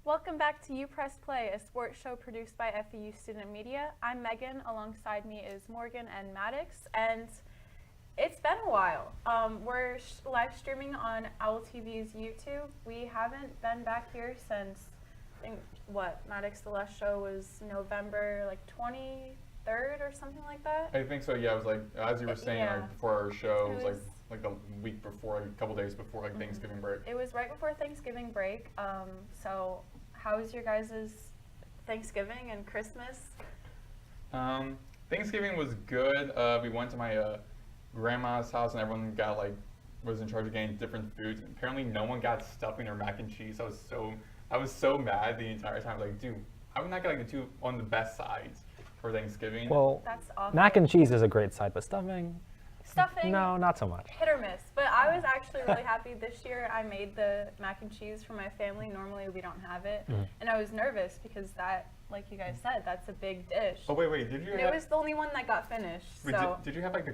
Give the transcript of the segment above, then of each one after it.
Welcome back to UPress Play, a sports show produced by FEU Student Media. I'm Megan. Alongside me is Morgan and Maddox, and it's been a while. We're live streaming on OwlTV's YouTube. We haven't been back here since, I think, Maddox, the last show was November 23rd or something like that? I think so, yeah. It was like, as you were saying, before our show, it was like a week before, a couple days before Thanksgiving break. It was right before Thanksgiving break. So how was your guys' Thanksgiving and Christmas? Thanksgiving was good. We went to my grandma's house and everyone was in charge of getting different foods. And apparently no one got stuffing or mac and cheese. I was so mad the entire time. I was like, dude, I would not get the two on the best sides for Thanksgiving. Well, that's awful. Mac and cheese is a great side, but stuffing, no, not so much. Hit or miss. But I was actually really happy this year. I made the mac and cheese for my family. Normally we don't have it. And I was nervous because that, like you guys said, that's a big dish. Oh, wait, did you and it was the only one that got finished. Wait, so. did you have the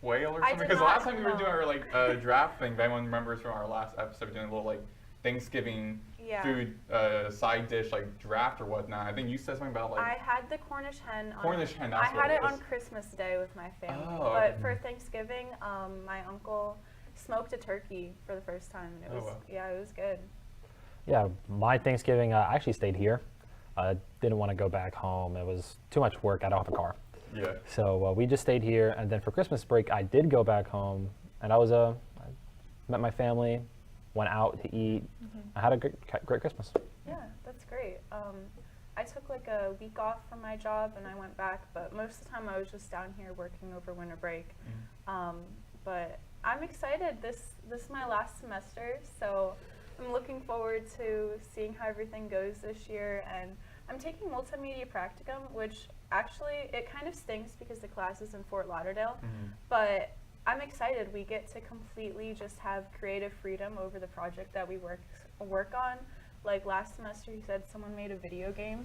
quail or something? Because last time we were doing our draft thing, if anyone remembers from our last episode, doing a little Thanksgiving food side dish draft or whatnot. I think you said something about I had the Cornish hen. Cornish hen. That's I had it on Christmas Day with my family, but for Thanksgiving, my uncle smoked a turkey for the first time. It was it was good. Yeah, my Thanksgiving, I actually stayed here. I didn't want to go back home. It was too much work. I don't have a car. Yeah. So we just stayed here, and then for Christmas break, I did go back home, and I met my family. Went out to eat. I had a great Christmas. Yeah, that's great. I took a week off from my job and I went back, but most of the time I was just down here working over winter break. But I'm excited. This is my last semester, so I'm looking forward to seeing how everything goes this year. And I'm taking multimedia practicum, which actually it kind of stinks because the class is in Fort Lauderdale, but I'm excited. We get to completely just have creative freedom over the project that we work on. Like last semester, he said someone made a video game.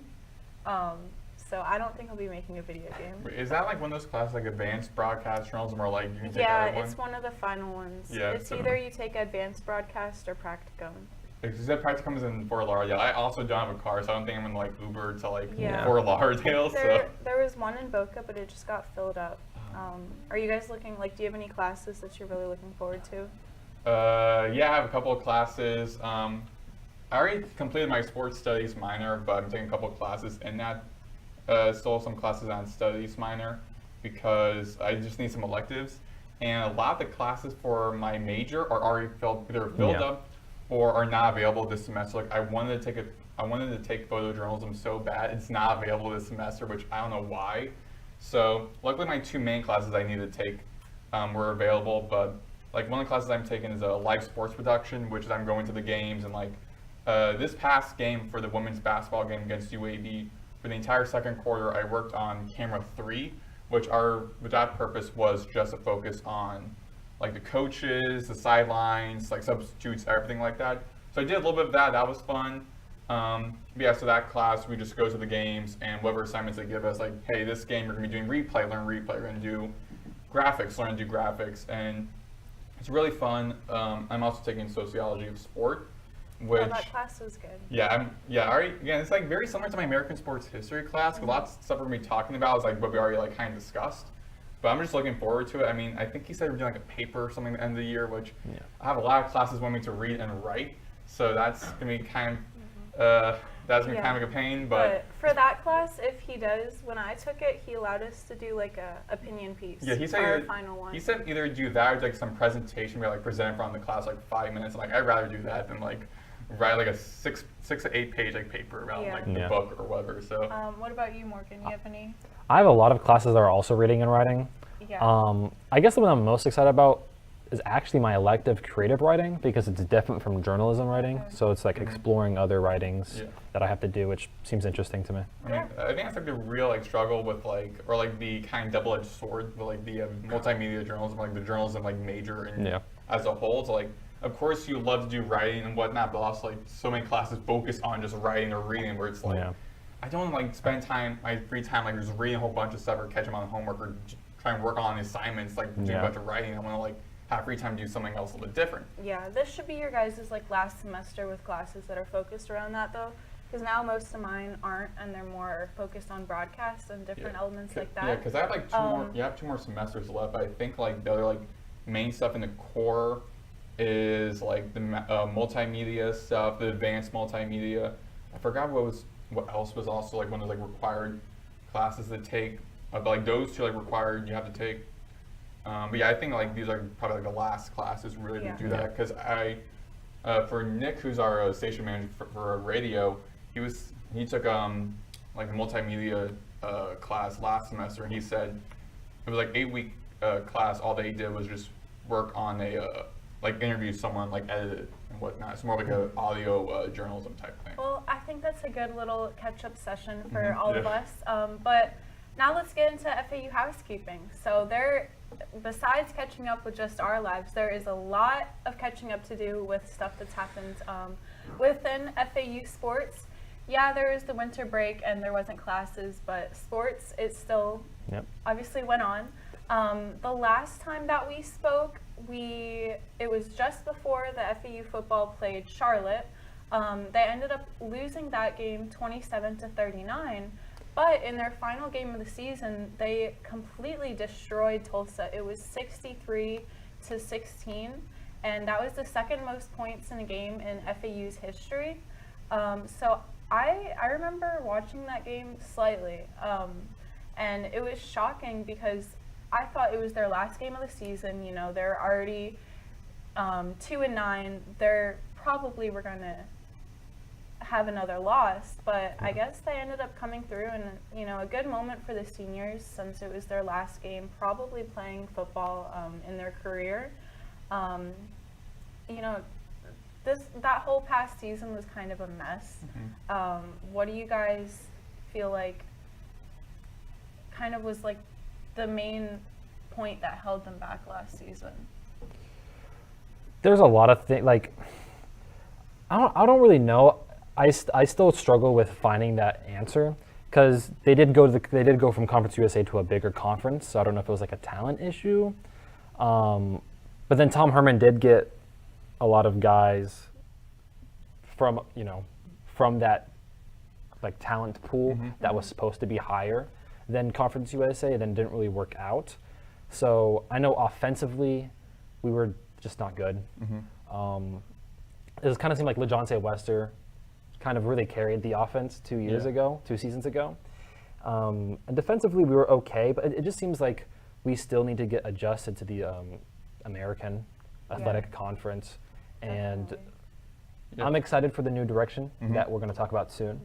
So I don't think I'll be making a video game. Wait, is that one of those classes advanced broadcast journalism or you can take Yeah, it's one of the final ones. Yeah, it's either you take advanced broadcast or practicum. Because you said practicum is in Fort Lauderdale. I also don't have a car, so I don't think I'm going to Uber to Fort Lauderdale. There was one in Boca, but it just got filled up. Are you guys looking, do you have any classes that you're really looking forward to? Yeah, I have a couple of classes. I already completed my sports studies minor, but I'm taking a couple of classes in that. Still some classes on studies minor because I just need some electives. And a lot of the classes for my major are already either filled up or are not available this semester. I wanted to take photojournalism so bad. It's not available this semester, which I don't know why. So luckily my two main classes I needed to take were available, but one of the classes I'm taking is a live sports production, which is I'm going to the games and this past game for the women's basketball game against UAB, for the entire second quarter I worked on camera 3, which that purpose was just a focus on the coaches, the sidelines, substitutes, everything like that. So I did a little bit of that. That was fun. So that class, we just go to the games and whatever assignments they give us, hey, this game you're going to be doing replay, learn replay. You're going to do graphics, learn to do graphics. And it's really fun. I'm also taking sociology of sport, which that class was good. Again, it's very similar to my American sports history class. Lots of stuff we're going to be talking about is what we already kind of discussed. But I'm just looking forward to it. I mean, I think he said we're doing a paper or something at the end of the year, which I have a lot of classes wanting me to read and write. So that's going to be kind of a pain. But for that class, if he does, when I took it, he allowed us to do a opinion piece. Yeah, he said for our final one. He said either do that or some presentation where present in front of the class 5 minutes. I'd rather do that than write a 6 to 8 page paper about the book or whatever. So what about you, Morgan? You have any? I have a lot of classes that are also reading and writing. Yeah. I guess the one I'm most excited about is actually my elective, creative writing, because it's different from journalism writing. Okay. So it's like exploring other writings Yeah. that I have to do, which seems interesting to me. I mean, I think that's like the real like struggle with like, or like the kind of double-edged sword with like the multimedia journalism, like the journalism like major and Yeah. as a whole. So like, of course you love to do writing and whatnot, but also like so many classes focus on just writing or reading, where it's like, Yeah. I don't like spend time, my free time, like just reading a whole bunch of stuff or catch them on homework or try and work on assignments, like doing Yeah. a bunch of writing. I want to like have free time to do something else a little bit different. Yeah, this should be your guys' like last semester with classes that are focused around that though, because now most of mine aren't, and they're more focused on broadcast and different elements like that. Yeah, because I have like you have 2 more semesters left. But I think like the other like main stuff in the core is like the multimedia stuff, the advanced multimedia. I forgot what else was also like one of those like required classes to take. But like those 2 like required you have to take. But yeah, I think like these are probably like the last classes really to do that, because for Nick, who's our station manager for radio, he took like a multimedia class last semester, and he said it was like 8-week class. All they did was just work on a like interview someone, like edit it and whatnot. It's more like a audio journalism type thing. Well, I think that's a good little catch-up session for Mhm. all of Yeah. us. But now let's get into FAU housekeeping. So besides catching up with just our lives, there is a lot of catching up to do with stuff that's happened within FAU sports. Yeah, there was the winter break and there wasn't classes, but sports, it still obviously went on. The last time that we spoke, it was just before the FAU football played Charlotte. They ended up losing that game 27-39. But in their final game of the season, they completely destroyed Tulsa. It was 63-16, and that was the second most points in a game in FAU's history. So I remember watching that game slightly, and it was shocking because I thought it was their last game of the season. You know, they're already 2-9. They're probably were gonna have another loss, but I guess they ended up coming through, and you know, a good moment for the seniors since it was their last game probably playing football in their career. You know, that whole past season was kind of a mess. What do you guys feel like kind of was like the main point that held them back last season? There's a lot of things, like I don't really know. I still struggle with finding that answer, because they did go from Conference USA to a bigger conference. So I don't know if it was like a talent issue. But then Tom Herman did get a lot of guys from that like talent pool that was supposed to be higher than Conference USA, then didn't really work out. So I know offensively we were just not good. It kind of seemed like LeJohn Wester kind of really carried the offense 2 seasons ago. And defensively, we were okay, but it just seems like we still need to get adjusted to the American Athletic Conference. And I'm excited for the new direction that we're going to talk about soon.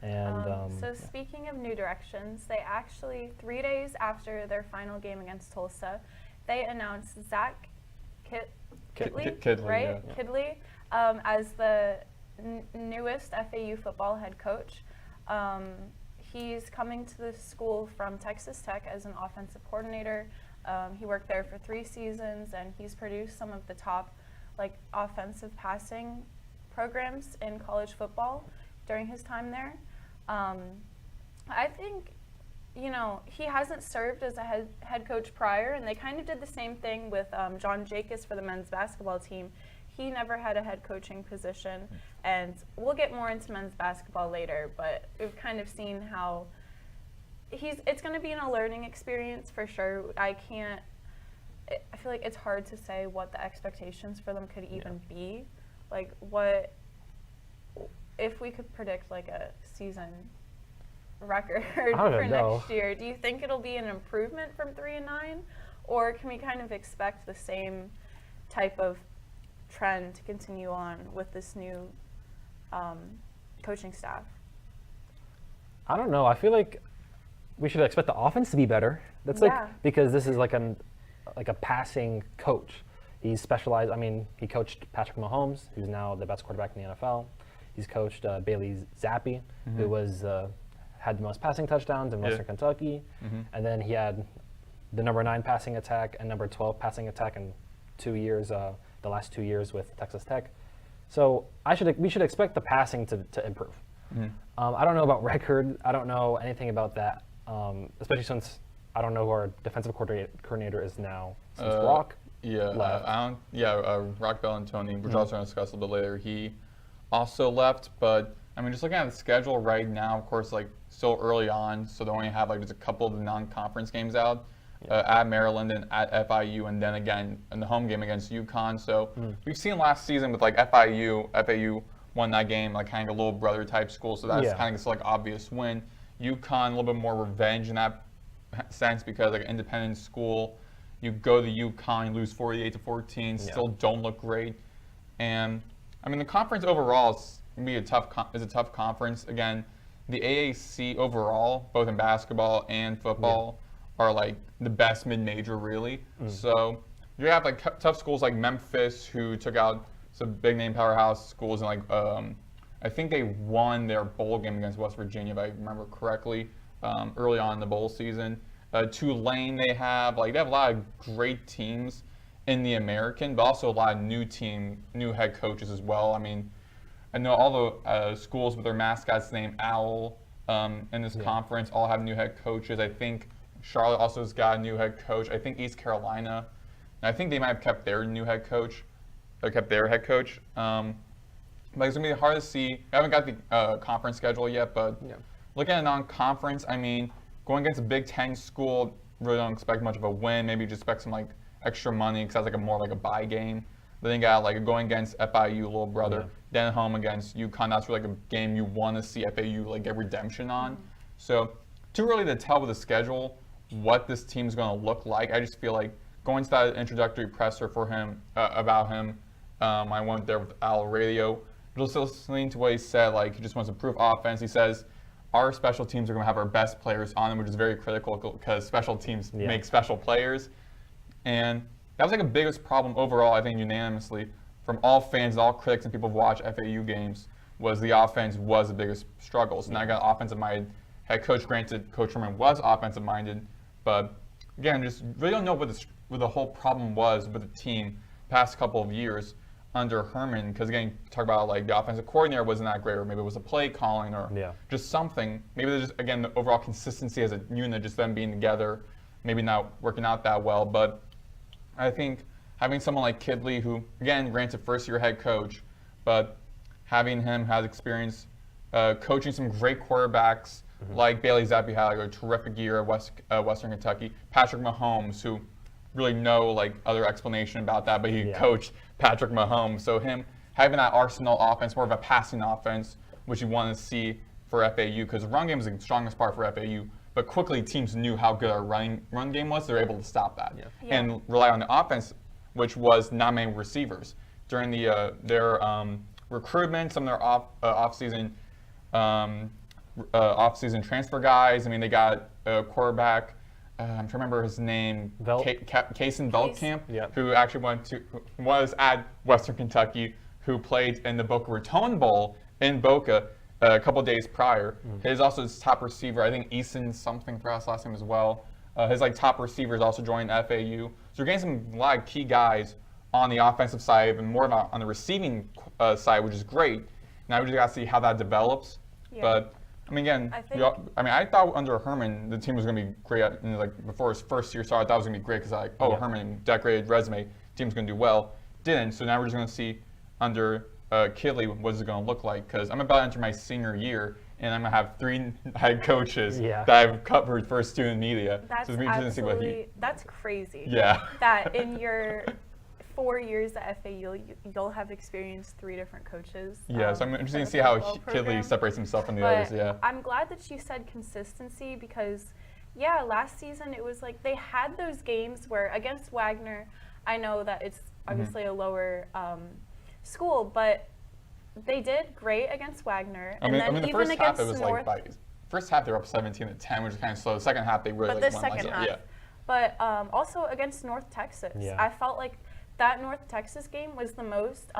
And so speaking of new directions, they actually, 3 days after their final game against Tulsa, they announced Zach Kidley, right? Yeah. Kidley, as the newest FAU football head coach. He's coming to the school from Texas Tech as an offensive coordinator. He worked there for 3 seasons, and he's produced some of the top like offensive passing programs in college football during his time there. I think, you know, he hasn't served as a head coach prior, and they kind of did the same thing with John Jacobs for the men's basketball team. He never had a head coaching position, and we'll get more into men's basketball later, but we've kind of seen how it's going to be a learning experience for sure. I feel like it's hard to say what the expectations for them could even be. Like, what if we could predict like a season record for next year? Do you think it'll be an improvement from 3-9, or can we kind of expect the same type of trend to continue on with this new coaching staff? I don't know. I feel like we should expect the offense to be better. That's like, because this is like a passing coach. He specialized. I mean, he coached Patrick Mahomes, who's now the best quarterback in the NFL. He's coached Bailey Zappi, who was had the most passing touchdowns in Western Kentucky, and then he had the number 9 passing attack and number 12 passing attack in 2 years, the last 2 years with Texas Tech. So we should expect the passing to improve. I don't know about record. I don't know anything about that, especially since I don't know who our defensive coordinator is now since Rock. Left. Rock Bellantoni, which also going to discuss a little bit later. He also left, but I mean, just looking at the schedule right now, of course, like still early on, so they only have like just a couple of the non-conference games out at Maryland and at FIU, and then again in the home game against UConn. So we've seen last season with like FIU won that game like kind of a little brother type school, so that's kind of just like obvious win. UConn a little bit more revenge in that sense because like an independent school, you go to UConn, you lose 48-14, still don't look great, and I mean the conference overall is gonna be a tough conference. Again, the AAC overall, both in basketball and football, are like the best mid-major really. So you have like tough schools like Memphis who took out some big name powerhouse schools, and like I think they won their bowl game against West Virginia if I remember correctly early on in the bowl season. Tulane they have a lot of great teams in the American, but also a lot of new head coaches as well. I mean, I know all the schools with their mascots named Owl in this conference all have new head coaches. I think Charlotte also has got a new head coach. I think East Carolina, and I think they might have kept their head coach. But it's going to be hard to see. I haven't got the conference schedule yet, but looking at non-conference, I mean, going against a Big Ten school, really don't expect much of a win. Maybe just expect some like extra money because that's like more like a bye game. Then you got like going against FIU, little brother. Then at home against UConn. That's really like a game you want to see FAU like get redemption on. So too early to tell with the schedule what this team's going to look like. I just feel like going to that introductory presser for him about him. I went there with Owl Radio. Just listening to what he said, like he just wants to improve offense. He says our special teams are going to have our best players on them, which is very critical because special teams make special players. And that was like the biggest problem overall, I think unanimously, from all fans, all critics, and people who watch FAU games, was the offense was the biggest struggle. So now I got offensive-minded head coach. Granted, Coach Herman was offensive-minded, but again, just really don't know what the whole problem was with the team past couple of years under Herman. Because again, talk about like the offensive coordinator wasn't that great, or maybe it was a play calling, or just something. Maybe there's just again the overall consistency as a unit, just them being together, maybe not working out that well. But I think having someone like Kidley, who again, granted first-year head coach, but having him has experience coaching some great quarterbacks like Bailey Zappi had like a terrific year at Western Kentucky. Patrick Mahomes, who really no like other explanation about that, but he coached Patrick Mahomes. So him having that arsenal offense, more of a passing offense, which you want to see for FAU, because the run game is the strongest part for FAU. But quickly teams knew how good our run game was. They were able to stop that and rely on the offense, which was not many receivers during their recruitment. Some of their off-season transfer guys. I mean, they got a quarterback. I'm trying to remember his name. Kason Veldkamp, who actually was at Western Kentucky, who played in the Boca Raton Bowl in Boca a couple days prior. His also his top receiver, I think Eason something, for his last name as well. His like top receivers also joined FAU. So we're getting a lot of key guys on the offensive side and more on the receiving side, which is great. Now we just got to see how that develops. But I mean, again, I thought under Herman the team was going to be great. Like before his first year started, I thought it was going to be great because Herman decorated resume, team's going to do well. Didn't. So now we're just going to see under Kidley what is it going to look like, because I'm about to enter my senior year and I'm going to have 3 head coaches that I've covered for student media. That's so absolutely, that's crazy. Yeah. That in your 4 years at FAU, you'll have experienced 3 different coaches. Yeah, so I'm interested to see how Kidley separates himself from the others. Yeah. I'm glad that you said consistency because, last season it was like they had those games where against Wagner, I know that it's obviously a lower school, but they did great against Wagner. I mean, the first half it was North, first half they were up 17-10, which is kind of slow. The second half they really won. But also against North Texas, I felt like that North Texas game was the most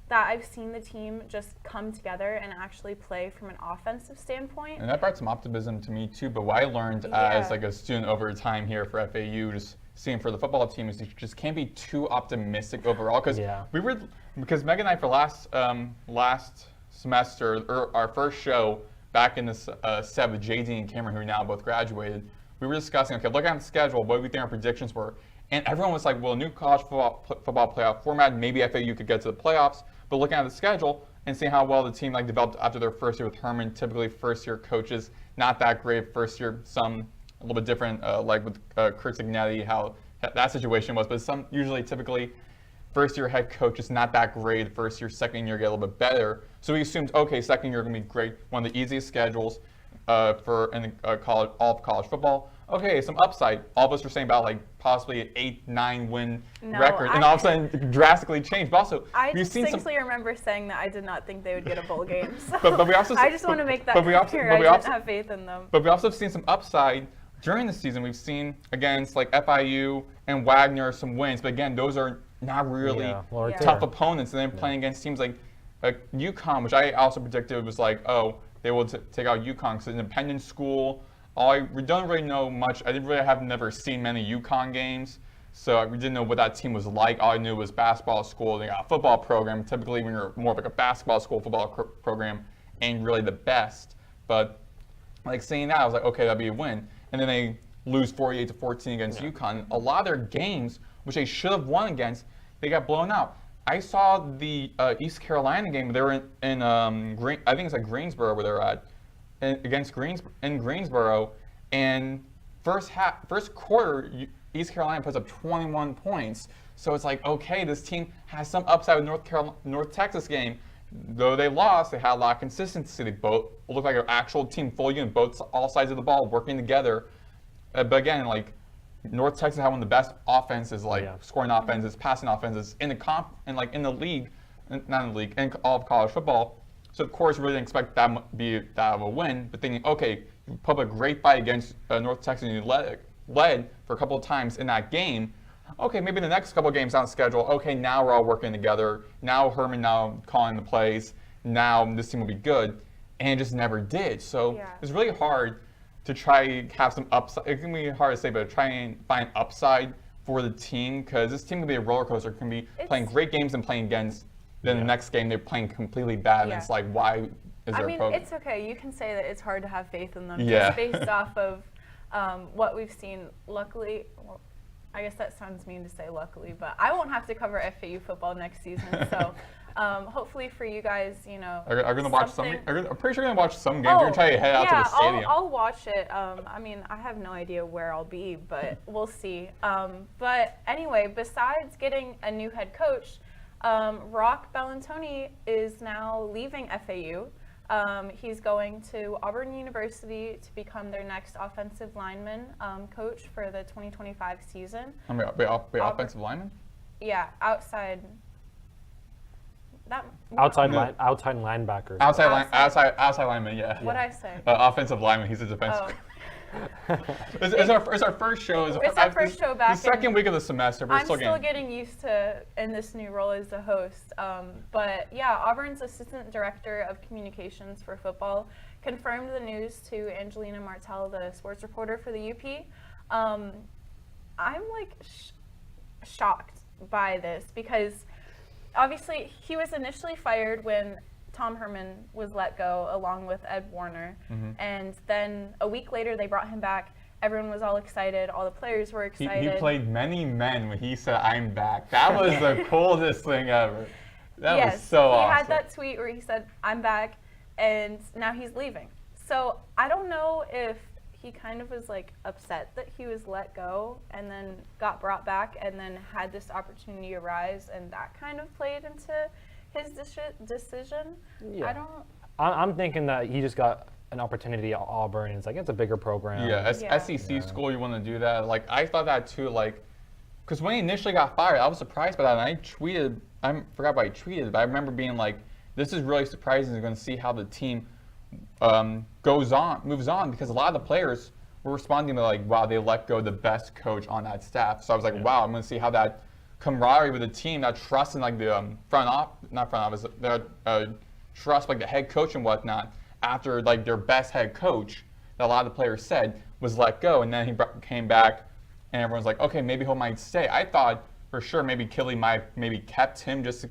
that I've seen the team just come together and actually play from an offensive standpoint. And that brought some optimism to me too. But what I learned as like a student over time here for FAU, just seeing for the football team, is you just can't be too optimistic overall. Because Meg and I for last semester, or our first show back in the set with JD and Cameron, who now both graduated, we were discussing, okay, look at the schedule, what do we think our predictions were? And everyone was like, well, new college football playoff format, maybe FAU could get to the playoffs. But looking at the schedule and seeing how well the team developed after their first year with Herman, typically first-year coaches, not that great first year, some a little bit different, like with Kurt Signetti, how that situation was. But some typically, first-year head coach is not that great. First year, second year get a little bit better. So we assumed, okay, second year going to be great. One of the easiest schedules for all of college football. Okay, some upside. All of us were saying about like possibly an 8-9 win record, and all of a sudden drastically changed. But also, I distinctly remember saying that I did not think they would get a bowl game. So but we also, I just want to make that clear. I didn't have faith in them. But we also have seen some upside during the season. We've seen against like FIU and Wagner some wins, but again, those are not really tough opponents. And then playing against teams like UConn, which I also predicted was like, oh, they will take out UConn because it's an independent school. We don't really know much. I never seen many UConn games, so we didn't know what that team was like. All I knew was basketball school. They got a football program. Typically, when you're more of like a basketball school, football program ain't really the best. But like saying that, I was like, okay, that'd be a win. And then they lose 48-14 against UConn. A lot of their games, which they should have won against, they got blown out. I saw the East Carolina game. They were in I think it's like Greensboro where they're at. Against Greensboro, and first quarter, East Carolina puts up 21 points. So it's like, okay, this team has some upside with North Texas game. Though they lost, they had a lot of consistency. They both look like an actual team, full unit, all sides of the ball working together. But again, like North Texas had one of the best offenses, scoring offenses, passing offenses in the league, not in the league, in all of college football. So of course, we really didn't expect that to be that of a win. But thinking, okay, you put up a great fight against North Texas, and you led for a couple of times in that game. Okay, maybe the next couple of games on the schedule. Okay, now we're all working together. Now Herman calling the plays. Now this team will be good, and it just never did. So it's really hard to try have some upside. It can be hard to say, but try and find upside for the team because this team can be a roller coaster. It can be playing great games and playing against. Then the next game they're playing completely bad, and it's like, why is there a program? It's okay. You can say that it's hard to have faith in them just based off of what we've seen. Luckily, well, I guess that sounds mean to say luckily, but I won't have to cover FAU football next season. So hopefully for you guys, are going to watch some? I'm pretty sure you're going to watch some games. You're going to try to head out to the stadium. I'll watch it. I mean, I have no idea where I'll be, but we'll see. But anyway, besides getting a new head coach, Rock Bellantoni is now leaving FAU. He's going to Auburn University to become their next offensive lineman coach for the 2025 season. Offensive lineman? Yeah, outside. Outside linebacker. Outside lineman, yeah. What'd I say? Offensive lineman. He's a defensive. It's our first show. It's our first show back. The second week of the semester. But I'm still getting used to in this new role as the host. But yeah, Auburn's assistant director of communications for football confirmed the news to Angelina Martell, the sports reporter for the UP. I'm like shocked by this because obviously he was initially fired when Tom Herman was let go along with Ed Warner. And then a week later they brought him back. Everyone was all excited. All the players were excited. He played many men when he said, "I'm back." That was the coolest thing ever. That was so awesome. He had that tweet where he said, "I'm back," and now he's leaving. So I don't know if he kind of was like upset that he was let go and then got brought back and then had this opportunity arise, and that kind of played into his decision. Yeah. I'm thinking that he just got an opportunity at Auburn. It's like, it's a bigger program. Yeah, SEC school, you want to do that. Like, I thought that too, like, because when he initially got fired, I was surprised by that. And I forgot what I tweeted, but I remember being like, this is really surprising. You're going to see how the team moves on, because a lot of the players were responding to like, wow, they let go the best coach on that staff. So I was like, wow, I'm going to see how that camaraderie with the team, that trust in like the not front office, that trust like the head coach and whatnot. After like their best head coach, that a lot of the players said was let go, and then he came back, and everyone's like, okay, maybe he might stay. I thought for sure maybe Killy might maybe kept him just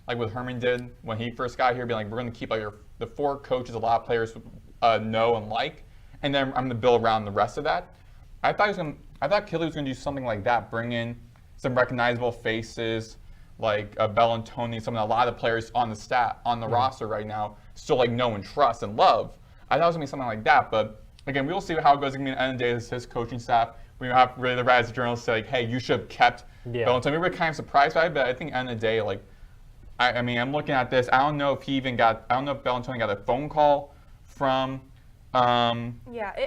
like what Herman did when he first got here, being like, we're going to keep like the 4 coaches a lot of players know and like, and then I'm going to build around the rest of that. I thought Killy was going to do something like that, bring in some recognizable faces like Bellantoni, some of a lot of players on the roster right now still like know and trust and love. I thought it was going to be something like that, but again, we'll see how it goes. I mean, at the end of the day, it's his coaching staff. We have really the Rise journalists say like, hey, you should have kept Bellantoni. We were kind of surprised by it, but I think at the end of the day, like, I mean, I'm looking at this. I don't know if Bellantoni got a phone call from it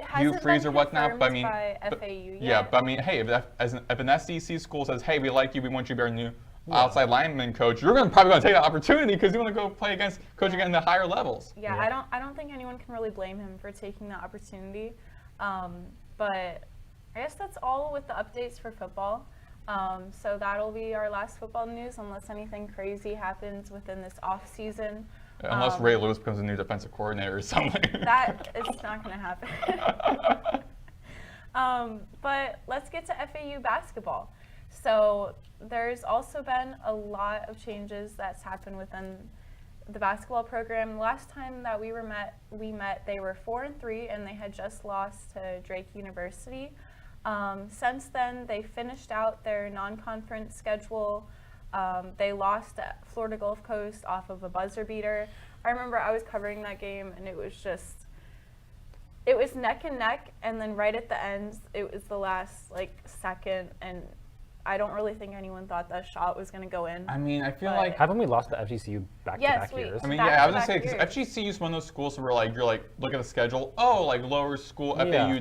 hasn't UPress been or whatnot, but I mean, by FAU yet. Yeah, but I mean, hey, if an SEC school says, hey, we like you, we want you to be our new outside lineman coach, you're probably going to take that opportunity because you want to go play against coach again in the higher levels. Yeah, I don't think anyone can really blame him for taking that opportunity. But I guess that's all with the updates for football. So that'll be our last football news unless anything crazy happens within this off season. Unless Ray Lewis becomes a new defensive coordinator or something. That is not going to happen. But let's get to FAU basketball. So there's also been a lot of changes that's happened within the basketball program. Last time that we met, they were 4-3 and they had just lost to Drake University. Since then, they finished out their non-conference schedule. They lost at Florida Gulf Coast off of a buzzer beater. I remember I was covering that game, and it was neck and neck, and then right at the end, it was the last second, and I don't really think anyone thought that shot was going to go in. I mean, I feel like haven't we lost the FGCU back-to-back years? I mean, yeah, I was gonna say because FGCU is one of those schools where you're look at the schedule. Oh, like lower school FAU,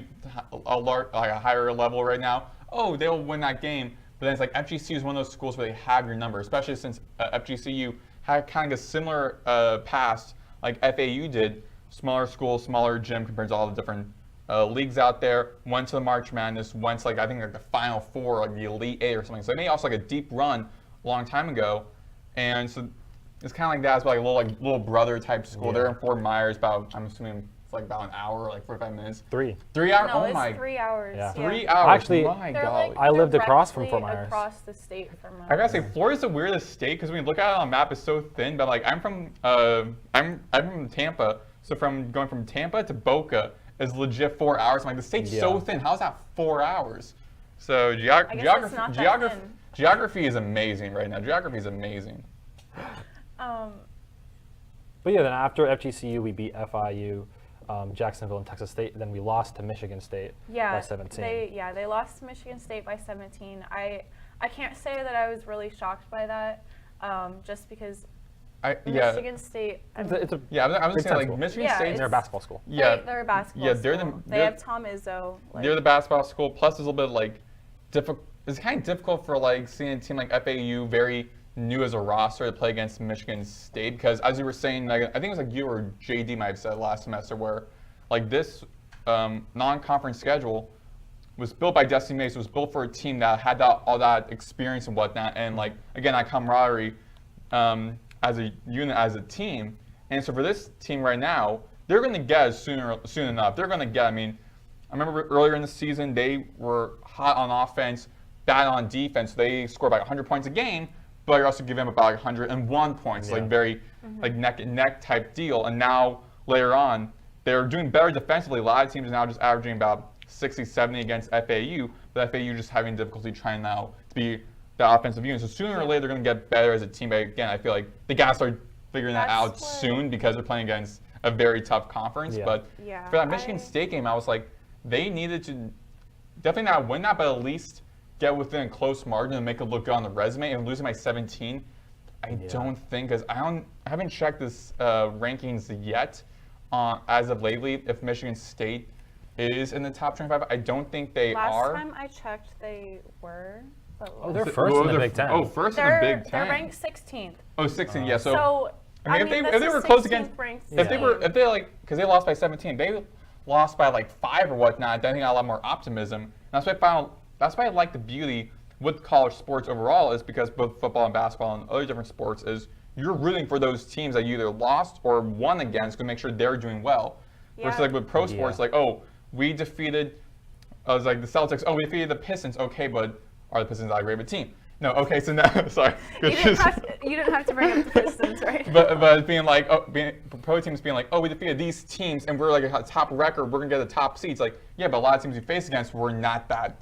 a higher level right now. Oh, they'll win that game. But then it's like FGCU is one of those schools where they have your number, especially since FGCU had kind of a similar past like FAU did. Smaller school, smaller gym compared to all the different leagues out there. Went to the March Madness. Went to I think the Final Four, like the Elite Eight or something. So they made also a deep run a long time ago, and so it's kind of like that. It's like a little brother type school. Yeah. They're in Fort Myers. I'm assuming it's about an hour, 45 minutes. 3 hours. No, oh my. 3 hours. Yeah. 3 hours. Actually, my God. I lived across from Fort Myers. Across the state from us. I gotta say, Florida's the weirdest state because when you look at it on a map, it's so thin. But I'm from Tampa, so going from Tampa to Boca is legit 4 hours. I'm the state's so thin. How's that 4 hours? So geography is amazing right now. Geography is amazing. But yeah, then after FGCU, we beat FIU, Jacksonville, and Texas State. Then we lost to Michigan State by 17. They lost to Michigan State by 17. I can't say that I was really shocked by that, just because Michigan State. I was just saying Michigan State. They're a basketball school. Yeah, they're a basketball school. They have Tom Izzo. They're the basketball school. Plus, there's a little bit difficult. It's kind of difficult for seeing a team like FAU very new as a roster to play against Michigan State because, as you were saying, I think it was you or JD might have said last semester where this non-conference schedule was built by Destiny Mace. It was built for a team that had all that experience and whatnot, and again that camaraderie as a unit, as a team. And so for this team right now, they're going to get it soon enough. They're going to get. I mean, I remember earlier in the season they were hot on offense, bad on defense. They scored 100 points a game. But you're also giving them about 101 points, very neck and neck type deal. And now later on, they're doing better defensively. A lot of teams are now just averaging about 60, 70 against FAU, but FAU just having difficulty trying now to be the offensive unit. So sooner or later, they're going to get better as a team. But again, I feel like they got to start figuring that out soon because they're playing against a very tough conference. Yeah. But for that Michigan State game, I was they needed to definitely not win that, but at least get within a close margin and make it look good on the resume. And losing by 17, I don't think, because I haven't checked this rankings yet as of lately if Michigan State is in the top 25. I don't think they are. Last time I checked, they were. They're first in the Big Ten. Oh, first in the Big Ten. They're ranked 16th. Oh, 16th, yeah. So I mean, if they were close against, if they because they lost by 17, they lost by 5 or whatnot. Then I think I got a lot more optimism. And that's why I like the beauty with college sports overall is because both football and basketball and other different sports is you're rooting for those teams that you either lost or won against to make sure they're doing well. Versus like with pro sports, like, oh, we defeated, I was like the Celtics, oh, we defeated the Pistons. Okay, but are the Pistons that great of a team? No, okay, so now, sorry. You didn't have to bring up the Pistons, right? But being like, pro teams being like, oh, we defeated these teams and we're like a top record, we're going to get the top seeds. Like, yeah, but a lot of teams we face against were not that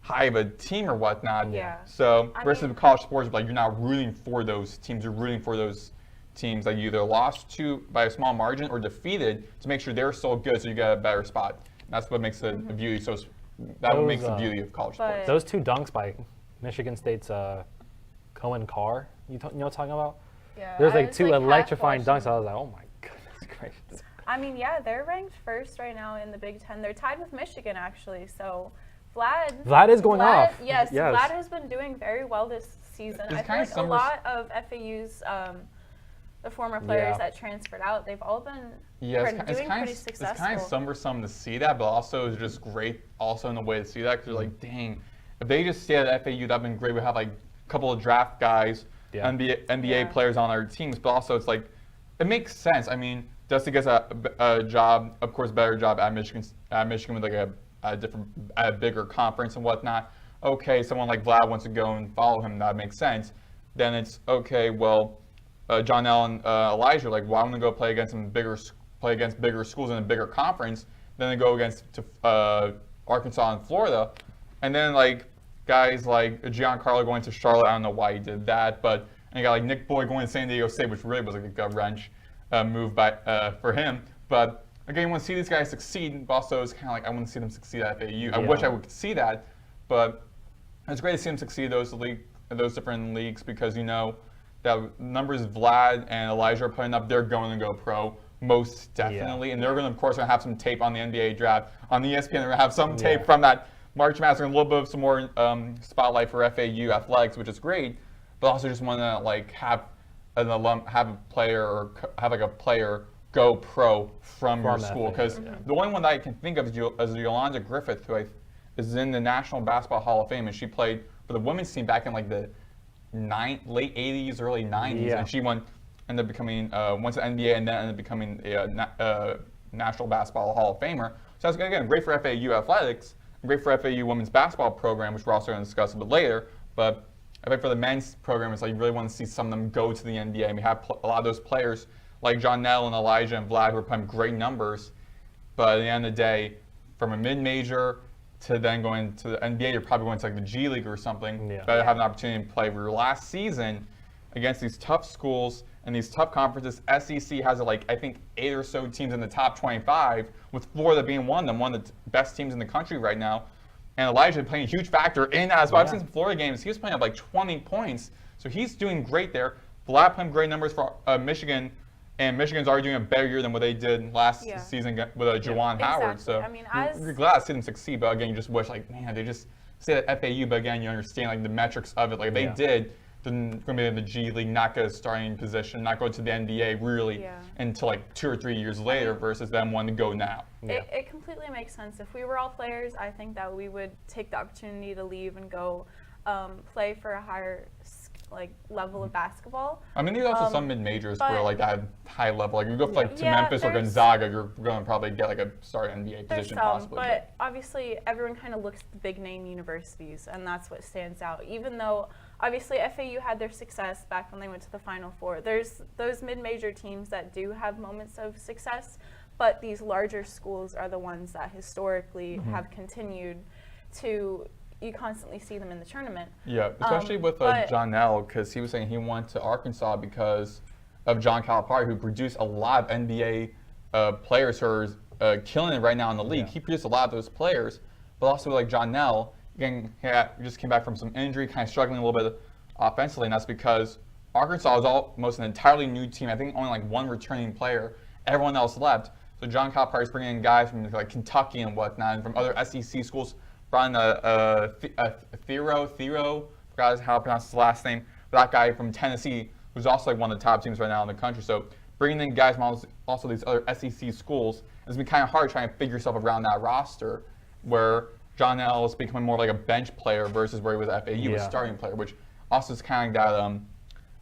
high of a team or whatnot. Yeah. So versus college sports, like you're not rooting for those teams, you're rooting for those teams that you either lost to by a small margin or defeated to make sure they're so good so you get a better spot. And that's what makes the beauty so. That makes the beauty of college sports. Those 2 dunks by Michigan State's Cohen Carr, you know what I'm talking about? Yeah. There's like 2 electrifying dunks. I was like, oh my goodness gracious. I mean, yeah, they're ranked first right now in the Big Ten. They're tied with Michigan, actually. So Vlad is going off. Yes, Vlad has been doing very well this season. I feel like a lot of FAU's the former players that transferred out, they've all been doing pretty successful. It's kind of cumbersome to see that, but also it's just great also in the way to see that because you're like, dang, if they just stay at FAU, that'd been great. We have like a couple of draft guys, NBA players on our teams, but also it's like, it makes sense. I mean, Dusty gets a job, of course, better job at Michigan with like a bigger conference and whatnot. Okay, someone like Vlad wants to go and follow him, that makes sense. Then it's okay, well, John L. and Elijah, like, well, I'm gonna go play against bigger schools in a bigger conference. Then they go against Arkansas and Florida, and then like guys like Giancarlo going to Charlotte. I don't know why he did that, but and you got like Nick Boyd going to San Diego State, which really was like a gut wrench move for him. But again, you want to see these guys succeed, but also it's kind of like I want to see them succeed at FAU. I wish I would see that, but it's great to see them succeed those different leagues because you know. The numbers Vlad and Elijah are putting up, they're going to go pro most definitely, and they're going to, of course, have some tape on the NBA draft on ESPN. They're going to have some tape from that March Madness, and a little bit of some more spotlight for FAU athletics, which is great. But also just want to like have a player go pro from your school because the only one that I can think of is Yolanda Griffith, who is in the National Basketball Hall of Fame, and she played for the women's team back in like the late 80s, early 90s, and she ended up becoming, went to the NBA and then ended up becoming a National Basketball Hall of Famer. So that's, again, great for FAU athletics, and great for FAU women's basketball program, which we're also going to discuss a bit later. But I think for the men's program, it's like you really want to see some of them go to the NBA. And we have a lot of those players like John Nell and Elijah and Vlad who are putting great numbers. But at the end of the day, from a mid-major to then going to the NBA, you're probably going to like the G League or something. Better have an opportunity to play. For your last season against these tough schools and these tough conferences, SEC has like I think 8 or so teams in the top 25, with Florida being one of the best teams in the country right now. And Elijah playing a huge factor in that as well. I've seen some Florida games. He was playing up like 20 points, so he's doing great there. Vlad playing great numbers for Michigan. And Michigan's already doing a better year than what they did last season with Juwan Howard. So I mean, you're glad to see them succeed, but again, you just wish, like, man, they just say that FAU, but again, you understand, like, the metrics of it. Like, they did, then going to be in the G League, not get a starting position, not go to the NBA really until, like, 2 or 3 years later versus them wanting to go now. It completely makes sense. If we were all players, I think that we would take the opportunity to leave and go play for a higher level of basketball. I mean, there's also some mid-majors where like at high level, like you go like to Memphis or Gonzaga, you're going to probably get like a starting NBA position possibly. But obviously, everyone kind of looks at the big name universities, and that's what stands out. Even though obviously FAU had their success back when they went to the Final Four, there's those mid-major teams that do have moments of success, but these larger schools are the ones that historically have continued to. You constantly see them in the tournament. Yeah, especially with John Nell, because he was saying he went to Arkansas because of John Calipari, who produced a lot of NBA players who are killing it right now in the league. He produced a lot of those players, but also like John Nell, again, he just came back from some injury, kind of struggling a little bit offensively, and that's because Arkansas is almost an entirely new team. I think only like one returning player. Everyone else left. So John Calipari is bringing in guys from like Kentucky and whatnot, and from other SEC schools. Brought in Thero, forgot how to pronounce his last name, that guy from Tennessee, who's also like one of the top teams right now in the country. So bringing in guys from also these other SEC schools, it's been kind of hard trying to figure yourself around that roster where John Ellis becoming more like a bench player versus where he was at FAU, a starting player, which also is kind of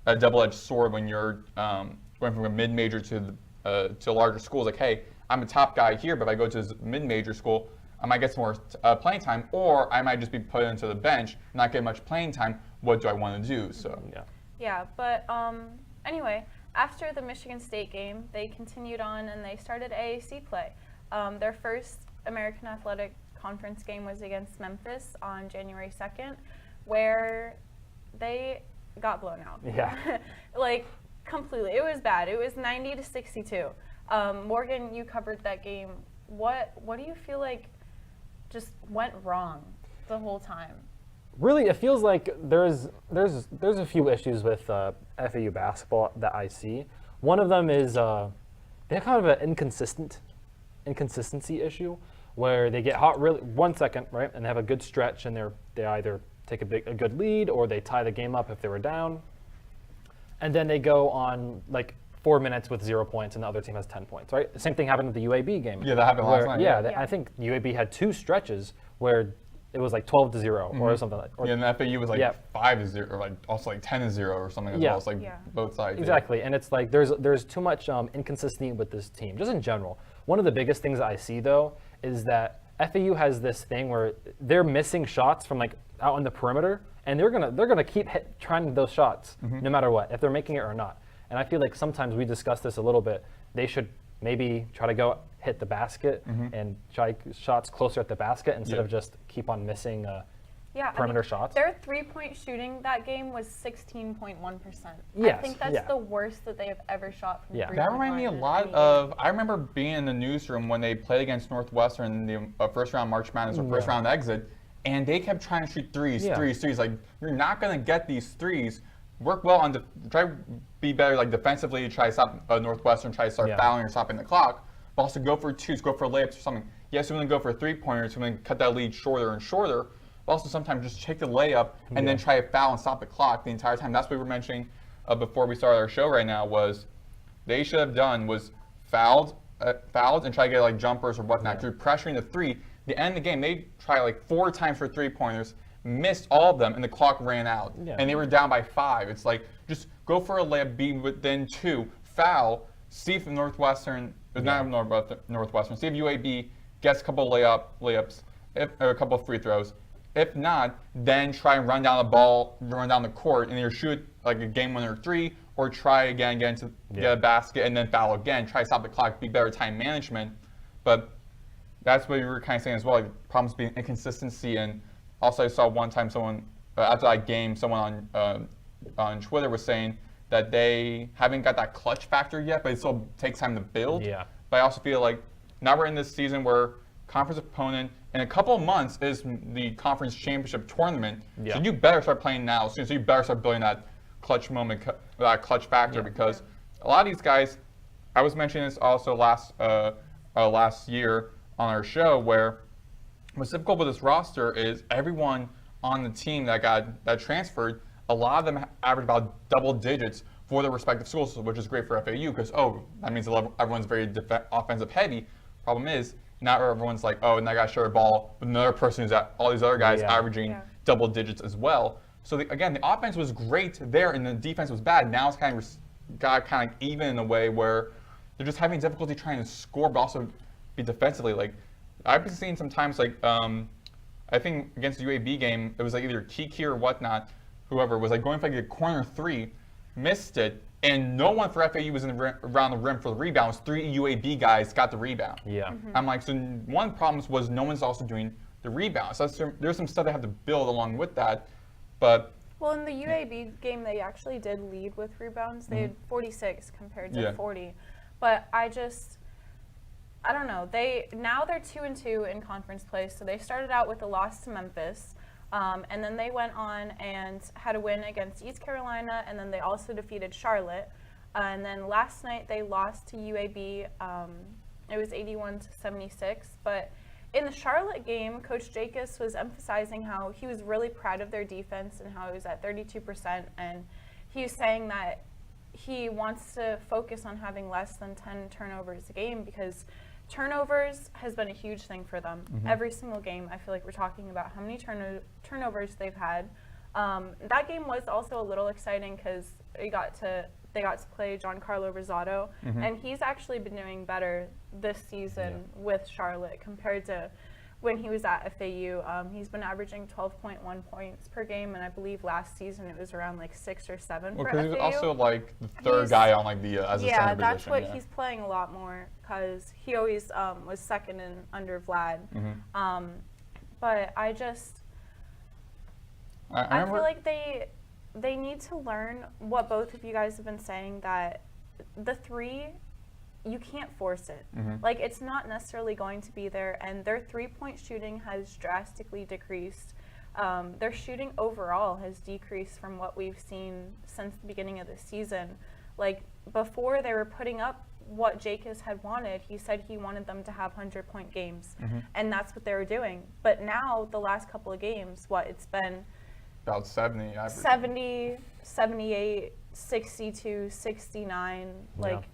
that a double-edged sword when you're going from a mid-major to a larger school. It's like, hey, I'm a top guy here, but if I go to this mid-major school, I might get some more playing time, or I might just be put into the bench, not get much playing time. What do I want to do? So yeah, but anyway, after the Michigan State game, they continued on and they started AAC play. Their first American Athletic Conference game was against Memphis on January 2nd, where they got blown out. Yeah. Like, completely. It was bad. It was 90-62. Morgan, you covered that game. What do you feel like just went wrong the whole time? Really, it feels like there's a few issues with FAU basketball that I see. One of them is they have kind of an inconsistency issue where they get hot really 1 second, right, and they have a good stretch, and they either take a good lead or they tie the game up if they were down, and then they go on like 4 minutes with 0 points and the other team has 10 points, right? The same thing happened with the UAB game. Yeah, that happened last night. Yeah, I think UAB had 2 stretches where it was like 12-0 or something like. Or, and the FAU was like 5-0, or like also like 10-0 or something as well. It's like both sides. Exactly, and it's like there's too much inconsistency with this team, just in general. One of the biggest things that I see though is that FAU has this thing where they're missing shots from like out on the perimeter, and they're gonna keep trying those shots no matter what, if they're making it or not. And I feel like sometimes we discussed this a little bit. They should maybe try to go hit the basket and try shots closer at the basket instead of just keep on missing perimeter shots. Their 3-point shooting that game was 16.1%. Yes, I think that's the worst that they have ever shot from 3-point That reminded me a lot of, I remember being in the newsroom when they played against Northwestern in the first round March Madness or first round exit, and they kept trying to shoot threes. Like, you're not going to get these threes. Work well on try to be better like defensively, try to stop Northwestern, try to start fouling or stopping the clock, but also go for twos, go for layups or something. Yes, we're going to go for 3-pointers, we're going to cut that lead shorter and shorter, but also sometimes just take the layup and then try to foul and stop the clock the entire time. That's what we were mentioning before we started our show right now, was they should have done was fouled and try to get like jumpers or whatnot. Through pressuring the three, the end of the game, they tried like 4 times for 3-pointers, missed all of them, and the clock ran out. And they were down by 5. It's like, just go for a layup, be within 2, foul, see if Northwestern, not Northwestern, see if UAB gets a couple layups, or a couple free throws. If not, then try and run down the ball, run down the court, and either shoot like a game winner 3, or try again, get a basket, and then foul again. Try to stop the clock, be better time management. But that's what you were kind of saying as well, like problems being inconsistency. And also I saw one time someone, after that game, someone on Twitter was saying that they haven't got that clutch factor yet, but it still takes time to build. But I also feel like now we're in this season where conference opponent in a couple of months is the conference championship tournament. So you better start playing now. So you better start building that clutch moment, that clutch factor, because a lot of these guys, I was mentioning this also last year on our show, where what's difficult with this roster is everyone on the team that transferred, a lot of them average about double digits for their respective schools, which is great for FAU because, that means everyone's very offensive heavy. Problem is, not everyone's like, and that guy shared a ball, but another person who's at all these other guys averaging double digits as well. So again, the offense was great there, and the defense was bad. Now it's kind of even in a way where they're just having difficulty trying to score, but also be defensively. Like I've been seeing sometimes, like I think against the UAB game, it was like either Kiki or whatnot, whoever was like going for like a corner 3, missed it, and no one for FAU was around the rim for the rebounds. 3 UAB guys got the rebound. I'm like, so one of the problems was no one's also doing the rebounds. So there's some stuff they have to build along with that. But well, in the UAB game, they actually did lead with rebounds. They had 46 compared to 40. But I don't know. Now they're 2-2 in conference play. So they started out with a loss to Memphis. And then they went on and had a win against East Carolina, and then they also defeated Charlotte. And then last night they lost to UAB. It was 81-76. But in the Charlotte game, Coach Jacobs was emphasizing how he was really proud of their defense and how it was at 32%. And he was saying that he wants to focus on having less than 10 turnovers a game because turnovers has been a huge thing for them. Every single game, I feel like we're talking about how many turnovers they've had. That game was also a little exciting because they got to play Giancarlo Rosado, and he's actually been doing better this season with Charlotte compared to when he was at FAU. He's been averaging 12.1 points per game, and I believe last season it was around like 6 or 7 for FAU. Because he was also like the third guy on like the as a center yeah, position. that's what he's playing a lot more because he always was second in under Vlad. But I feel like they need to learn what both of you guys have been saying, that the three, you can't force it. Like, it's not necessarily going to be there, and their three-point shooting has drastically decreased. Their shooting overall has decreased from what we've seen since the beginning of the season. Like, before they were putting up what Jacobs had wanted. He said he wanted them to have 100-point games, and that's what they were doing. But now, the last couple of games, it's been about 70, 78, 62, 69. Like,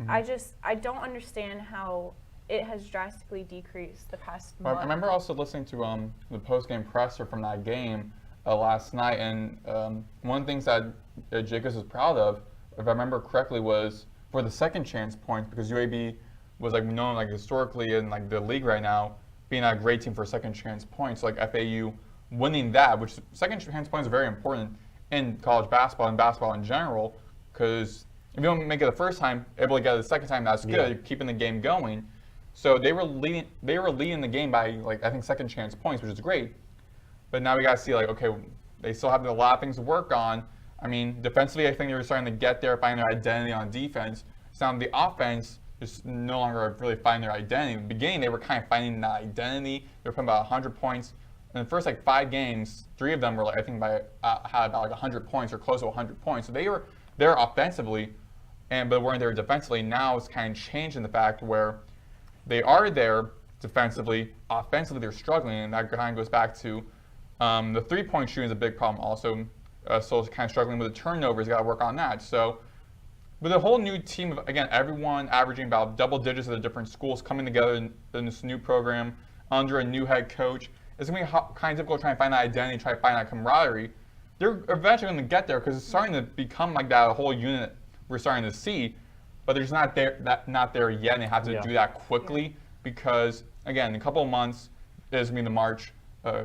I don't understand how it has drastically decreased the past month. I remember also listening to the post-game presser from that game last night, and one of the things that Jacobs was proud of, if I remember correctly, was for the second chance points, because UAB was like known like historically in like the league right now being a great team for second chance points. Like FAU winning that, which second chance points are very important in college basketball and basketball in general, because if you don't make it the first time, able to get it the second time, that's good. You're keeping the game going. So they were leading the game by like I think second chance points, which is great. But now we got to see like, okay, they still have a lot of things to work on. I mean, defensively, I think they were starting to get there, find their identity on defense. So now the offense is no longer really finding their identity. In the beginning, they were kind of finding that identity. They were putting about 100 points. In the first like 5 games, 3 of them were like, I think had about like 100 points or close to 100 points. So they were there offensively, but weren't there defensively. Now it's kind of changed in the fact where they are there defensively. Offensively, they're struggling, and that kind of goes back to the three-point shooting is a big problem also. So it's kind of struggling with the turnovers. Got to work on that. So with a whole new team of, again, everyone averaging about double digits at the different schools coming together in this new program under a new head coach, it's going to be kind of difficult trying to find that identity, try to find that camaraderie. They're eventually going to get there because it's starting to become like that whole unit we're starting to see, but they're just not there yet, and they have to do that quickly because, again, in a couple of months is going to be the March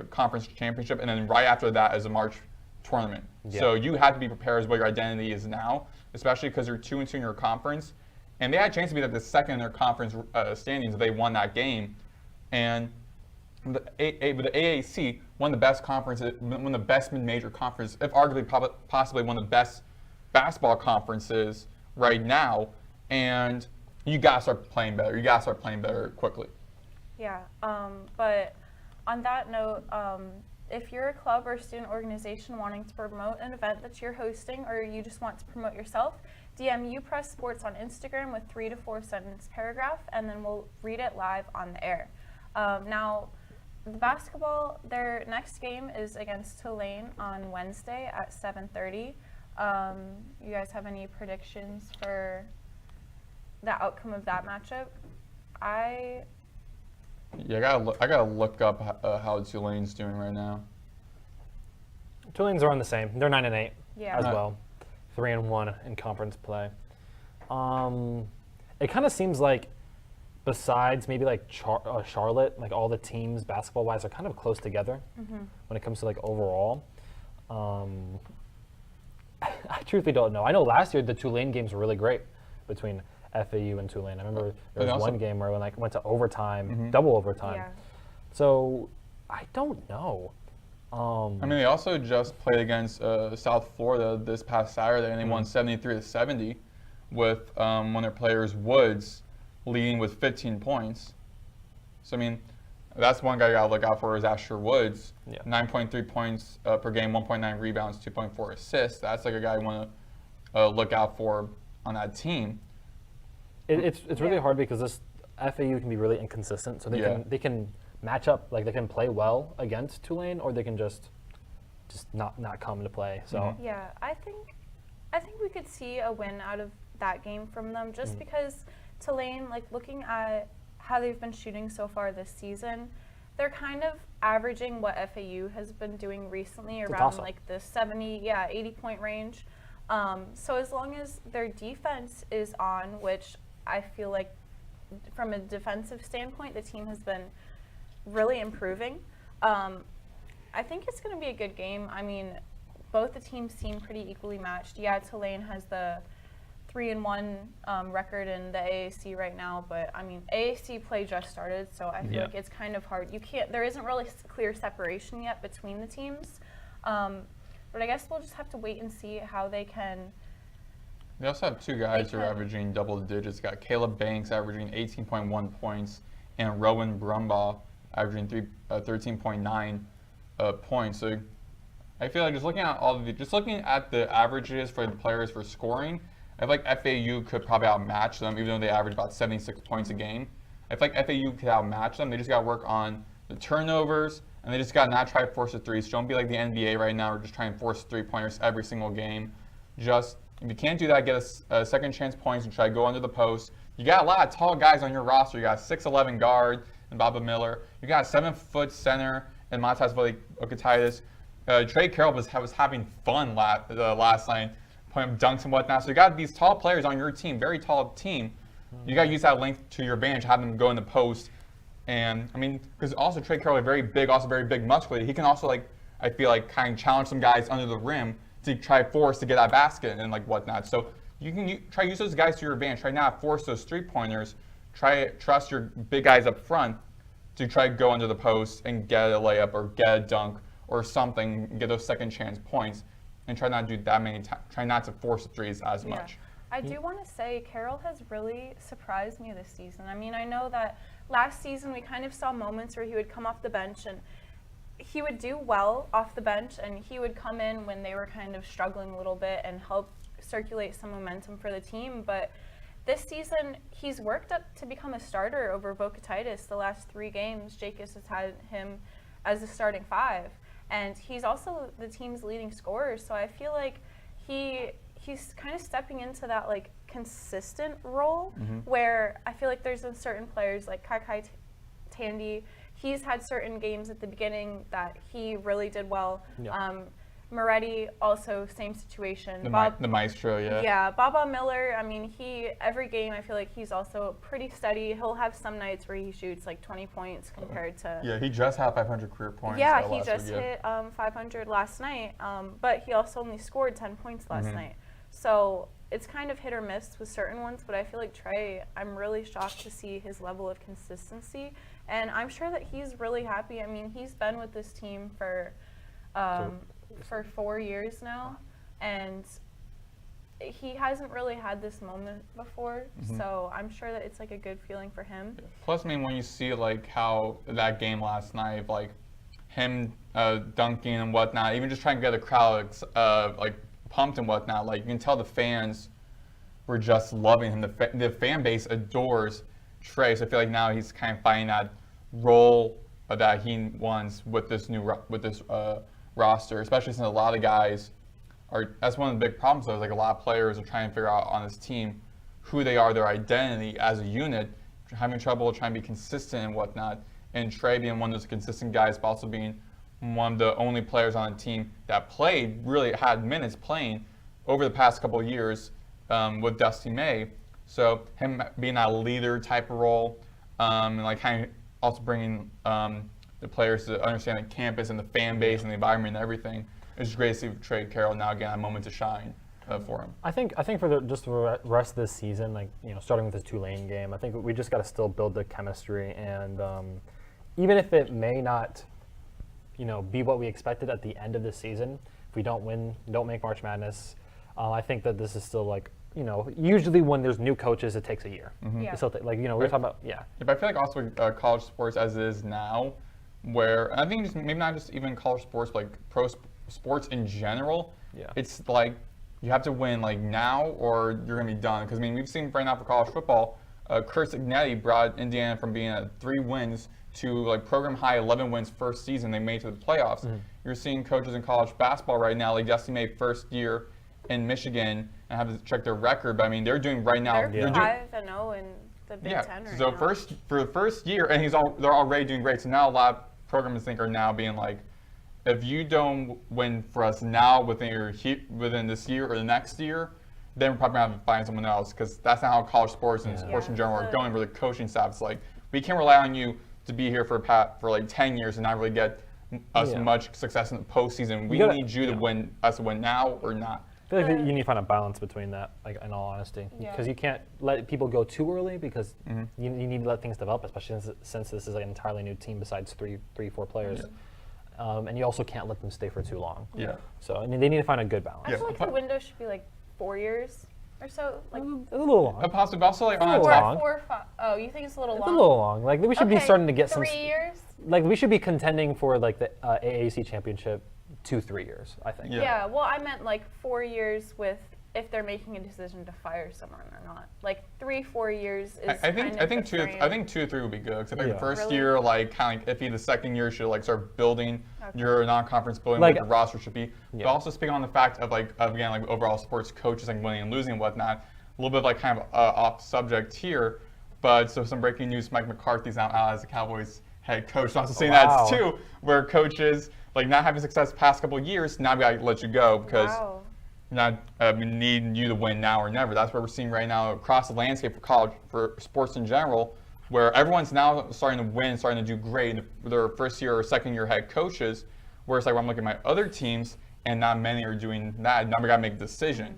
Conference Championship, and then right after that is the March tournament. So you have to be prepared as what your identity is now, especially because you're 2-2 in your conference, and they had a chance to be the second in their conference standings if they won that game. And the AAC, one of the best conferences, one of the best mid-major conferences, if arguably possibly one of the best basketball conferences right now, and you gotta start playing better. You gotta start playing better quickly. Yeah, but on that note, if you're a club or student organization wanting to promote an event that you're hosting, or you just want to promote yourself, DM UPress Sports on Instagram with 3 to 4 sentence paragraph, and then we'll read it live on the air. Now, the basketball, their next game is against Tulane on Wednesday at 7:30. You guys have any predictions for the outcome of that matchup? I gotta look up how Tulane's doing right now. Tulane's are on the same. They're 9-8 Yeah. as well, 3-1 in conference play. It kind of seems like, besides maybe like Charlotte, like all the teams basketball-wise are kind of close together when it comes to like overall. I truthfully don't know. I know last year the Tulane games were really great between FAU and Tulane. I remember there was one game where we went to overtime, double overtime. Yeah. So I don't know. I mean, they also just played against South Florida this past Saturday, and they won 73-70 with one of their players, Woods, leading with 15 points. So, I mean, that's one guy you got to look out for is Asher Woods. 9.3 points per game, 1.9 rebounds, 2.4 assists. That's like a guy you want to look out for on that team. It's really hard because this FAU can be really inconsistent. So they can match up, like they can play well against Tulane, or they can just not come to play. So yeah, I think we could see a win out of that game from them, just because Tulane, like looking at how they've been shooting so far this season, they're kind of averaging what FAU has been doing recently, around like the 80-point range. So as long as their defense is on, which I feel like from a defensive standpoint, the team has been really improving. I think it's going to be a good game. I mean, both the teams seem pretty equally matched. Yeah, Tulane has the 3-1 record in the AAC right now, but I mean, AAC play just started, so I feel like it's kind of hard. There isn't really clear separation yet between the teams. But I guess we'll just have to wait and see how they can. They also have two guys who are averaging double digits. Got Caleb Banks averaging 18.1 points and Rowan Brumbaugh averaging 13.9 points. So I feel like just looking at the averages for the players for scoring, I feel like FAU could probably outmatch them, even though they average about 76 points a game. I feel like FAU could outmatch them. They just got to work on the turnovers, and they just got to not try to force the threes. Don't be like the NBA right now, or just try and force three-pointers every single game. Just, if you can't do that, get a second chance points and try to go under the post. You got a lot of tall guys on your roster. You got a 6'11" guard and Baba Miller. You got a 7-foot center and Matas Okatitis. Trey Carroll was having fun last night, putting up dunks and whatnot. So you got these tall players on your team, very tall team. You got to use that length to your advantage, have them go in the post. And, I mean, because also Trey Carroll is very big, also very big muscular. He can also, I feel like, kind of challenge some guys under the rim to try force to get that basket and, whatnot. So you can try to use those guys to your advantage. Try not to force those three-pointers. Trust your big guys up front to try to go under the post and get a layup or get a dunk or something, get those second chance points, and try not to do that many times. Try not to force the threes as much. I do want to say Carroll has really surprised me this season. I mean, I know that last season we kind of saw moments where he would come off the bench and he would do well off the bench, and he would come in when they were kind of struggling a little bit and help circulate some momentum for the team. But this season, he's worked up to become a starter over Vokatitis. The last 3 games, Jacobs has had him as the starting 5. And he's also the team's leading scorer. So I feel like he's kind of stepping into that consistent role where I feel like there's certain players like Kai Tandy. He's had certain games at the beginning that he really did well. Moretti, also same situation. The maestro, yeah. Yeah, Baba Miller, I mean, every game I feel like he's also pretty steady. He'll have some nights where he shoots 20 points compared to... Yeah, he just had 500 career points. Yeah, he just hit 500 last night, but he also only scored 10 points last night. So it's kind of hit or miss with certain ones, but I feel like Trey, I'm really shocked to see his level of consistency, and I'm sure that he's really happy. I mean, he's been with this team for 4 years now, and he hasn't really had this moment before, so I'm sure that it's a good feeling for him. Plus, I mean, when you see how that game last night, him dunking and whatnot, even just trying to get the crowd pumped and whatnot, you can tell the fans were just loving him. The fan base adores Trey, so I feel like now he's kind of finding that role that he wants with this roster, especially since a lot of guys that's one of the big problems though, is a lot of players are trying to figure out on this team who they are, their identity as a unit, having trouble trying to be consistent and whatnot, and Trey being one of those consistent guys, but also being one of the only players on the team that really had minutes playing over the past couple of years with Dusty May. So him being that leader type of role, and kind of also bringing the players to understand the campus and the fan base and the environment and everything. It's great to see Trey Carroll now getting a moment to shine for him. I think for the rest of this season, starting with this Tulane game, I think we just got to still build the chemistry, and even if it may not, be what we expected at the end of the season, if we don't make March Madness, I think that this is still usually when there's new coaches, it takes a year. Yeah. So we're talking about, But I feel like also college sports as it is now, where, and I think maybe not just even college sports, pro sports in general, it's you have to win now or you're going to be done. Because, we've seen right now for college football, Kurt Signetti brought Indiana from being at 3 wins to program high 11 wins first season they made to the playoffs. You're seeing coaches in college basketball right now, Dusty May first year in Michigan, and have to check their record, but they're doing right now. They're 5-0 in the Big Yeah. Ten right So now. for the first year, and they're already doing great. So now a lot of programs, I think, are now being like, if you don't win for us now within this year or the next year, then we're probably going to have to find someone else, because that's not how college sports and sports in general are going. Where the coaching staff's like, we can't rely on you to be here for like 10 years and not really get us much success in the postseason. We need you to win now or not. I feel like you need to find a balance between that, like, in all honesty, because you can't let people go too early, because you need to let things develop, especially since this is like an entirely new team besides three, 4 players. And you also can't let them stay for too long. Yeah. So I mean, they need to find a good balance. I feel like the window should be like 4 years or so. Like It's a little long. Possibly, but also like on Four. top. 4 or 5. Oh, you think it's a little It's long? a little long. Like, we should be starting to get 3 years. Like, we should be contending for like the AAC championship 2-3 years, I think. Yeah. Well, I meant like 4 years with if they're making a decision to fire someone or not. Like 3-4 years is I think kind of 2 to 3 would be good. Because I think the first Really? year, like, kind of like iffy. The second year should like start building your non-conference building, Like- like the roster should be. But also speaking on the fact of like again like overall sports coaches like winning and losing and whatnot. A little bit of like kind of off subject here, but so some breaking news: Mike McCarthy's now out as the Cowboys head coach. So I'm also seeing that too, where coaches like not having success the past couple of years, now we gotta let you go because. Not we need you to win now or never. That's what we're seeing right now across the landscape for college, for sports in general, where everyone's now starting to win, starting to do great with their first year or second year head coaches. Whereas like when I'm looking at my other teams, and not many are doing that. Now we gotta make a decision.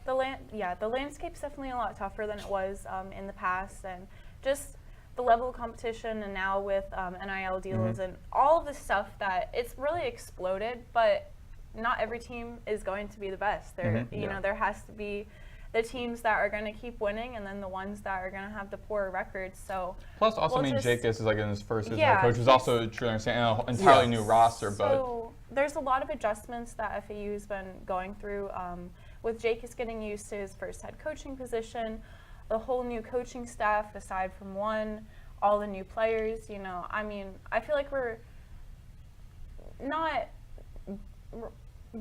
The landscape's definitely a lot tougher than it was in the past, and just the level of competition, and now with NIL deals and all of the stuff that it's really exploded, but. Not every team is going to be the best. There, you know, there has to be the teams that are going to keep winning, and then the ones that are going to have the poorer records. So plus, also, I mean, Jake is like in his first year as head coach, who's also truly understanding an entirely new roster. So there's a lot of adjustments that FAU's been going through. With Jake is getting used to his first head coaching position, the whole new coaching staff aside from one, all the new players. You know, I mean, I feel like we're not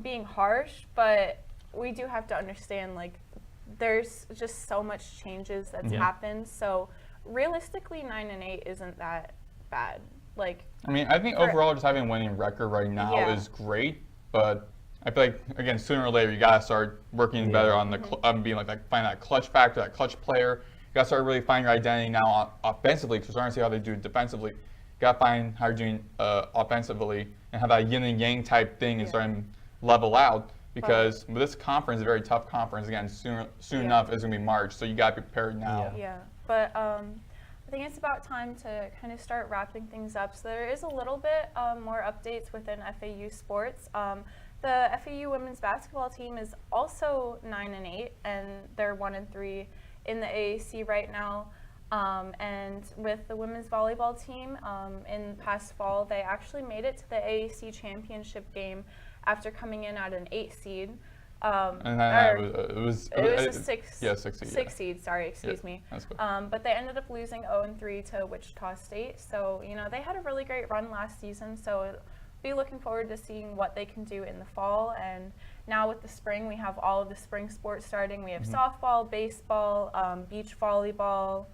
being harsh, but we do have to understand like there's just so much changes that's happened. So realistically, 9-8 isn't that bad. Like, I mean, I think overall just having a winning record right now is great, but I feel like again sooner or later you gotta start working better on the being like finding that clutch factor, that clutch player. You gotta start really finding your identity now offensively, because we're starting to see how they do defensively. You gotta find how you're doing offensively and have that yin and yang type thing and starting to level out, because with this conference, a very tough conference, again, soon enough it's gonna be March, so you gotta be prepared now. But I think it's about time to kind of start wrapping things up. So there is a little bit more updates within FAU sports. The FAU women's basketball team is also 9-8, and they're 1-3 in the AAC right now. And with the women's volleyball team, in past fall, they actually made it to the AAC championship game after coming in at an 8 seed. And then it was a 6 seed. 6 seed, sorry, excuse me. That's good. But they ended up losing 0-3 to Wichita State. So, you know, they had a really great run last season. So be looking forward to seeing what they can do in the fall. And now with the spring, we have all of the spring sports starting. We have softball, baseball, beach volleyball.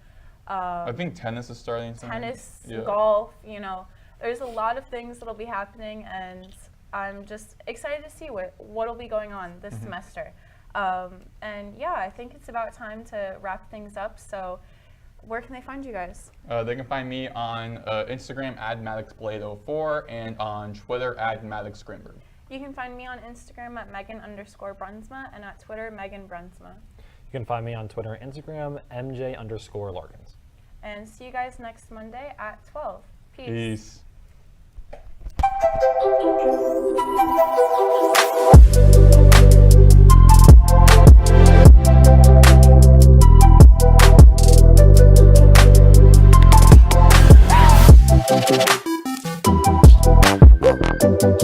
I think tennis is starting. Tennis, golf, you know. There's a lot of things that'll be happening, and I'm just excited to see what'll be going on this semester. And yeah, I think it's about time to wrap things up. So where can they find you guys? They can find me on Instagram at MaddoxBlade04 and on Twitter at Maddox Greenberg. You can find me on Instagram at Megan_Bruinsma and at Twitter, Megan Bruinsma. You can find me on Twitter and Instagram, MJ_Larkins. And see you guys next Monday at 12. Peace.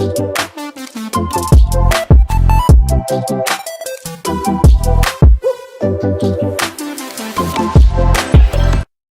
Peace.